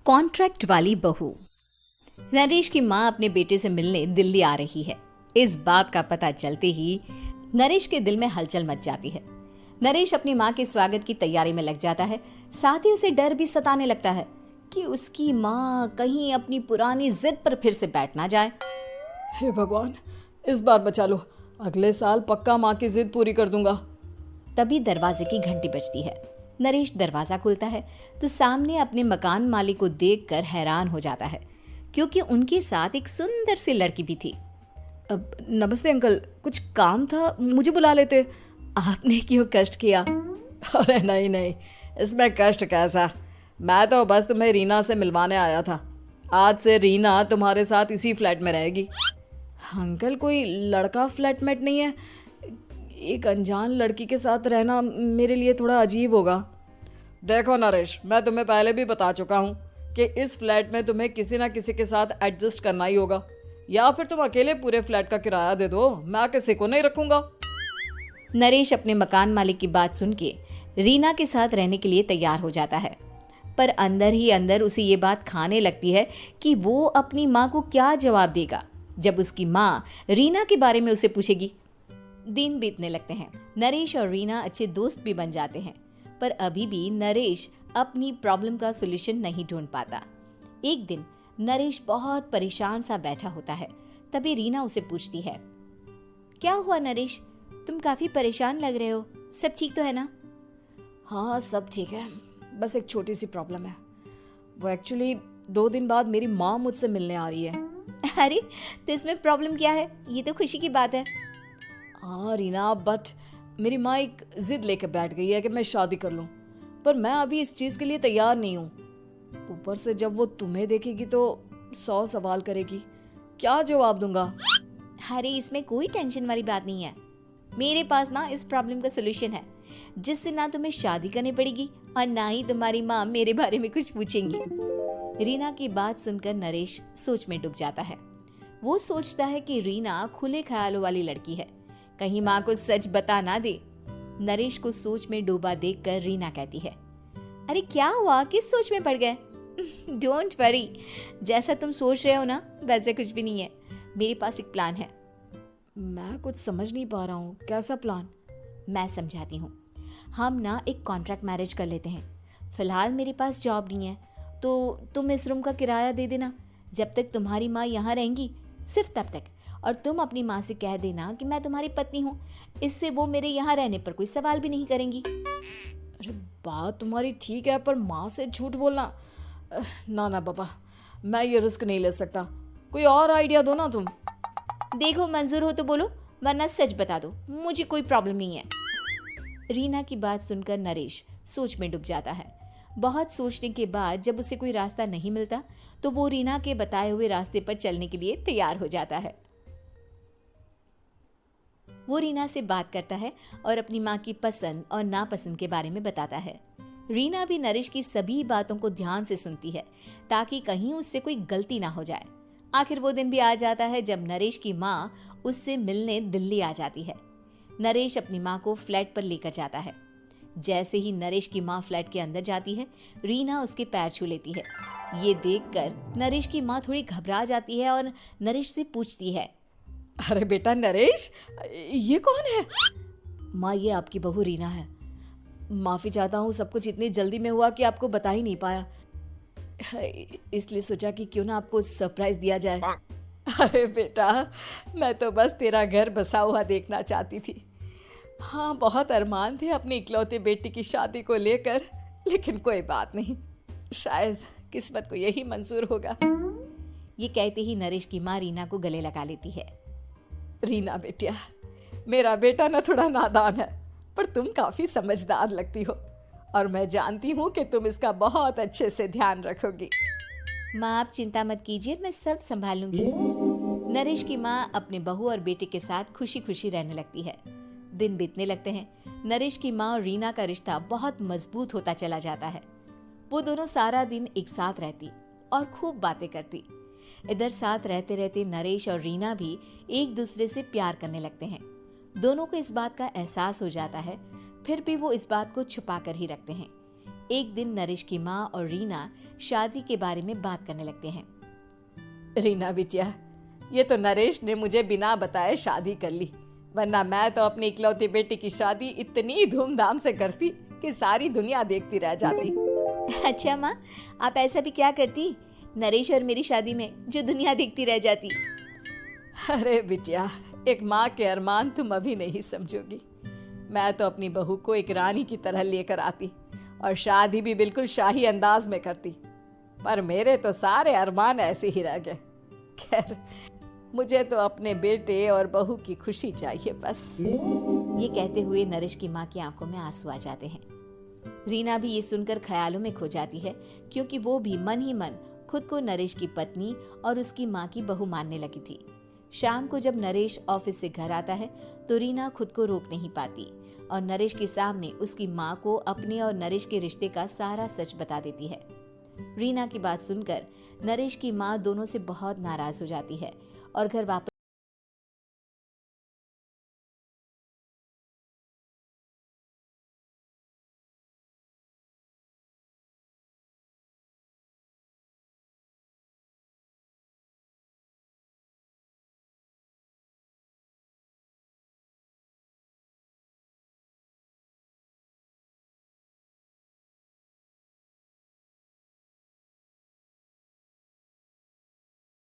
Contract वाली बहू। नरेश की माँ अपने बेटे से मिलने दिल्ली आ रही है। इस बात का पता चलते ही नरेश के दिल में हलचल मच जाती है। नरेश अपनी माँ के स्वागत की तैयारी में लग जाता है। साथ ही उसे डर भी सताने लगता है कि उसकी माँ कहीं अपनी पुरानी जिद पर फिर से बैठ ना जाए। हे भगवान, इस बार बचा लो, अगले साल पक्का माँ की जिद पूरी कर दूंगा। तभी दरवाजे की घंटी बजती है। नरेश दरवाजा खोलता है तो सामने अपने मकान मालिक को देखकर हैरान हो जाता है, क्योंकि उनके साथ एक सुंदर सी लड़की भी थी। अब नमस्ते अंकल, कुछ काम था, मुझे बुला लेते। आपने क्यों कष्ट किया? अरे नहीं नहीं, इसमें कष्ट कैसा, मैं तो बस तुम्हें रीना से मिलवाने आया था। आज से रीना तुम्हारे साथ इसी फ्लैट में रहेगी। अंकल, कोई लड़का फ्लैटमेट नहीं है? एक अनजान लड़की के साथ रहना मेरे लिए थोड़ा अजीब होगा। देखो नरेश, मैं तुम्हें पहले भी बता चुका हूँ कि इस फ्लैट में तुम्हें किसी ना किसी के साथ एडजस्ट करना ही होगा, या फिर तुम अकेले पूरे फ्लैट का किराया दे दो, मैं किसी को नहीं रखूंगा। नरेश अपने मकान मालिक की बात सुन के रीना के साथ रहने के लिए तैयार हो जाता है, पर अंदर ही अंदर उसे ये बात खाने लगती है कि वो अपनी माँ को क्या जवाब देगा जब उसकी माँ रीना के बारे में उसे पूछेगी। दिन बीतने लगते हैं। नरेश और रीना अच्छे दोस्त भी बन जाते हैं, पर अभी भी नरेश अपनी प्रॉब्लम का सॉल्यूशन नहीं ढूंढ पाता। एक दिन नरेश बहुत परेशान सा बैठा होता है। तभी रीना उसे पूछती है, क्या हुआ नरेश, तुम काफी परेशान लग रहे हो, सब ठीक तो है ना? हाँ सब ठीक है, बस एक छोटी सी प्रॉब्लम है। वो एक्चुअली 2 दिन बाद मेरी माँ मुझसे मिलने आ रही है। अरे तो इसमें प्रॉब्लम क्या है, ये तो खुशी की बात है। हाँ रीना, बट मेरी माँ एक जिद लेकर बैठ गई है कि मैं शादी कर लूँ, पर मैं अभी इस चीज़ के लिए तैयार नहीं हूँ। ऊपर से जब वो तुम्हें देखेगी तो 100 सवाल करेगी, क्या जवाब दूंगा? अरे इसमें कोई टेंशन वाली बात नहीं है, मेरे पास ना इस प्रॉब्लम का सलूशन है, जिससे ना तुम्हें शादी करनी पड़ेगी और ना ही तुम्हारी माँ मेरे बारे में कुछ पूछेंगी। रीना की बात सुनकर नरेश सोच में डूब जाता है। वो सोचता है कि रीना खुले ख्यालों वाली लड़की है, कहीं माँ को सच बता ना दे। नरेश को सोच में डूबा देखकर रीना कहती है, अरे क्या हुआ, किस सोच में पड़ गए? डोंट वरी, जैसा तुम सोच रहे हो ना वैसे कुछ भी नहीं है, मेरे पास एक प्लान है। मैं कुछ समझ नहीं पा रहा हूँ, कैसा प्लान? मैं समझाती हूँ। हम ना एक कॉन्ट्रैक्ट मैरिज कर लेते हैं। फिलहाल मेरे पास जॉब नहीं है, तो तुम इस रूम का किराया दे देना जब तक तुम्हारी माँ यहाँ रहेंगी, सिर्फ तब तक। और तुम अपनी माँ से कह देना कि मैं तुम्हारी पत्नी हूँ, इससे वो मेरे यहाँ रहने पर कोई सवाल भी नहीं करेंगी। अरे बात तुम्हारी ठीक है, पर माँ से झूठ बोलना, ना ना पापा, मैं ये रिस्क नहीं ले सकता। कोई और आइडिया दो ना तुम। देखो मंजूर हो तो बोलो, वरना सच बता दो, मुझे कोई प्रॉब्लम नहीं है। रीना की बात सुनकर नरेश सोच में डूब जाता है। बहुत सोचने के बाद जब उसे कोई रास्ता नहीं मिलता तो वो रीना के बताए हुए रास्ते पर चलने के लिए तैयार हो जाता है। वो रीना से बात करता है और अपनी माँ की पसंद और नापसंद के बारे में बताता है। रीना भी नरेश की सभी बातों को ध्यान से सुनती है, ताकि कहीं उससे कोई गलती ना हो जाए। आखिर वो दिन भी आ जाता है जब नरेश की माँ उससे मिलने दिल्ली आ जाती है। नरेश अपनी माँ को फ्लैट पर लेकर जाता है। जैसे ही नरेश की माँ फ्लैट के अंदर जाती है, रीना उसके पैर छू लेती है। ये देखकर नरेश की माँ थोड़ी घबरा जाती है और नरेश से पूछती है, अरे बेटा नरेश, ये कौन है? माँ, ये आपकी बहू रीना है। माफ़ी चाहता हूँ, सब कुछ इतनी जल्दी में हुआ कि आपको बता ही नहीं पाया, इसलिए सोचा कि क्यों ना आपको सरप्राइज दिया जाए। अरे बेटा, मैं तो बस तेरा घर बसा हुआ देखना चाहती थी। हाँ, बहुत अरमान थे अपनी इकलौते बेटी की शादी को लेकर, लेकिन कोई बात नहीं, शायद किस्मत को यही मंजूर होगा। ये कहते ही नरेश की माँ रीना को गले लगा लेती है। रीना बेटिया, मेरा बेटा ना थोड़ा नादान है, पर तुम काफी समझदार लगती हो, और मैं जानती हूँ कि तुम इसका बहुत अच्छे से ध्यान रखोगी। माँ आप चिंता मत कीजिए, मैं सब संभाल लूंगी। नरेश की माँ अपने बहू और बेटे के साथ खुशी खुशी रहने लगती है। दिन बीतने लगते हैं। नरेश की माँ और रीना का रिश्ता बहुत मजबूत होता चला जाता है। वो दोनों सारा दिन एक साथ रहती और खूब बातें करती। इधर साथ रहते रहते नरेश और रीना भी एक दूसरे से प्यार करने लगते हैं। दोनों को इस बात का एहसास हो जाता है, फिर भी वो इस बात को छुपा कर ही रखते हैं। एक दिन नरेश की माँ और रीना शादी के बारे में बात करने लगते हैं। रीना बिटिया, ये तो नरेश ने मुझे बिना बताए शादी कर ली, वरना मैं तो अपनी इकलौती बेटी की शादी इतनी धूमधाम से करती कि सारी दुनिया देखती रह जाती। अच्छा माँ, आप ऐसा भी क्या करती नरेश और मेरी शादी में जो दुनिया देखती रह जाती? अरे बिटिया, एक माँ के अरमान तुम अभी नहीं समझोगी। मैं तो अपनी बहू को एक रानी की तरह लेकर आती और शादी भी बिल्कुल शाही अंदाज में करती, पर मेरे तो सारे अरमान ऐसे ही रह गए। खैर, मुझे तो अपने बेटे और बहू की खुशी चाहिए बस। ये कहते हुए नरेश की माँ की आंखों में आंसू आ जाते हैं। रीना भी ये सुनकर ख्यालों में खो जाती है, क्योंकि वो भी मन ही मन खुद को नरेश की पत्नी और उसकी माँ की बहू मानने लगी थी। शाम को जब नरेश ऑफिस से घर आता है तो रीना खुद को रोक नहीं पाती और नरेश के सामने उसकी माँ को अपने और नरेश के रिश्ते का सारा सच बता देती है। रीना की बात सुनकर नरेश की माँ दोनों से बहुत नाराज हो जाती है और घर वापस